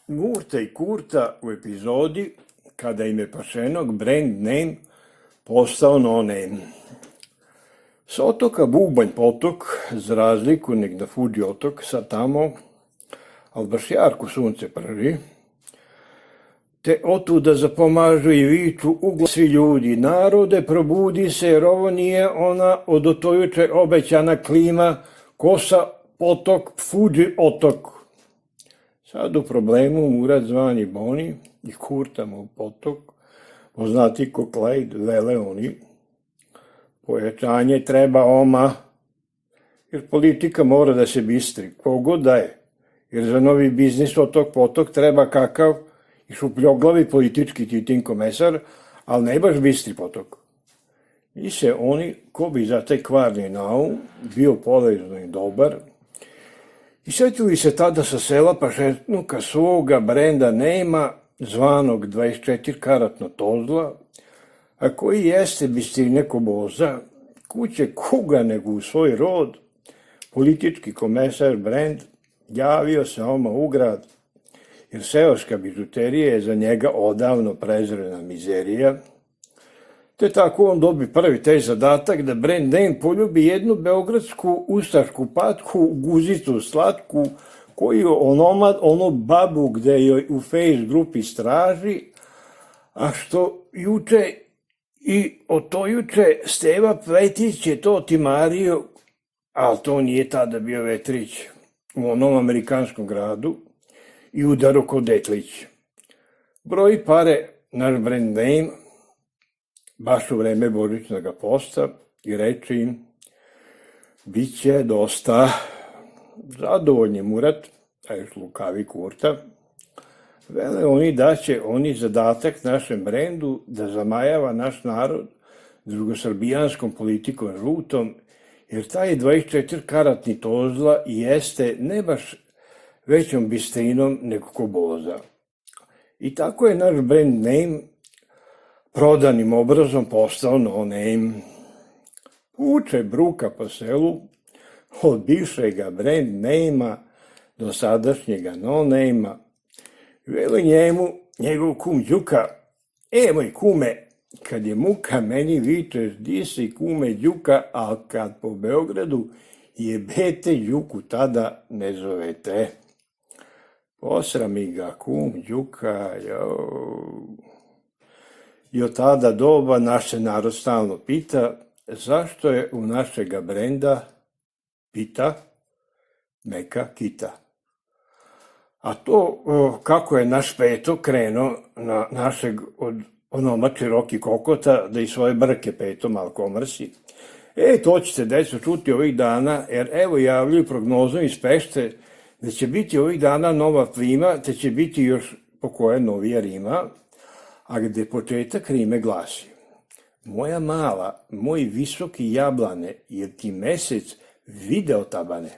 Murta i Kurta u epizodi kada im je Pašenog brand name postao no name. S otoka Bubanj potok, za razliku nek na Fuđi otok, sad tamo, ali baš jarko sunce prži, te otuda zapomažu i viču svi ljudi, narode probudi se jer ovo nije ona od otojuče obećana klima, Kosa potok, Fuđi otok. Sad u problemu Murat zvani Boni i Kurta mu potok, poznati ko Klejd, vele oni, pojačanje treba oma, jer politika mora da se bistri, kogod da je, jer za novi biznis otok potok treba kakav i šupljoglavi politički Titin komesar, ali ne baš bistri potok. I se oni, ko bi za taj kvarni naum, bio polezno i dobar, i sjetili se tada sa sela Pašetnuka svoga brenda nema, zvanog 24 karatno tozla, a koji jeste bistrine koboza, kuće koga nego u svoj rod, politički komesar brend, javio se oma u grad, jer seoska bižuterija je za njega odavno prezrena mizerija, te tako on dobi prvi taj zadatak da brand name poljubi jednu beogradsku ustašku patku, guzicu slatku, koju onu babu gde joj u face grupi straži, a što juče i od to juče Steva Pletić je to timario, ali to nije tada bio Vetrić, u onom amerikanskom gradu, i udaro kod Detlić. Broji pare naš brand name, baš u vreme božićnog posta, i reče im, bit će dosta. Zadovoljni Murat, a još lukavi Kurta, vele oni da će oni zadatak našem brendu da zamajava naš narod drugosrbijanskom politikom žutom, jer taj 24 karatni tozla jeste ne baš većom bistrinom nego koboza. I tako je naš brand name prodanim obrazom postao no name. Uče bruka po selu od bivšega brand name-a do sadašnjega no name-a. Vele njemu, njegov kum Đuka, moj kume, kad je muka meni vičeš, di si kume Đuka, ali kad po Beogradu jebete Đuku tada ne zovete. Posrami ga kum Đuka, I od tada doba naše narod stalno pita zašto je u našega brenda pita meka kita. A to kako je naš peto krenuo na našeg od onoma Čiroki Kokota da i svoje brke peto malko omrsi. To ćete deco čuti ovih dana, jer evo javljaju prognozom iz Pešte da će biti ovih dana nova plima, te će biti još po koje novija rima, a gde početak rime glasi: moja mala, moj visoki jablane, jer ti mesec video tabane.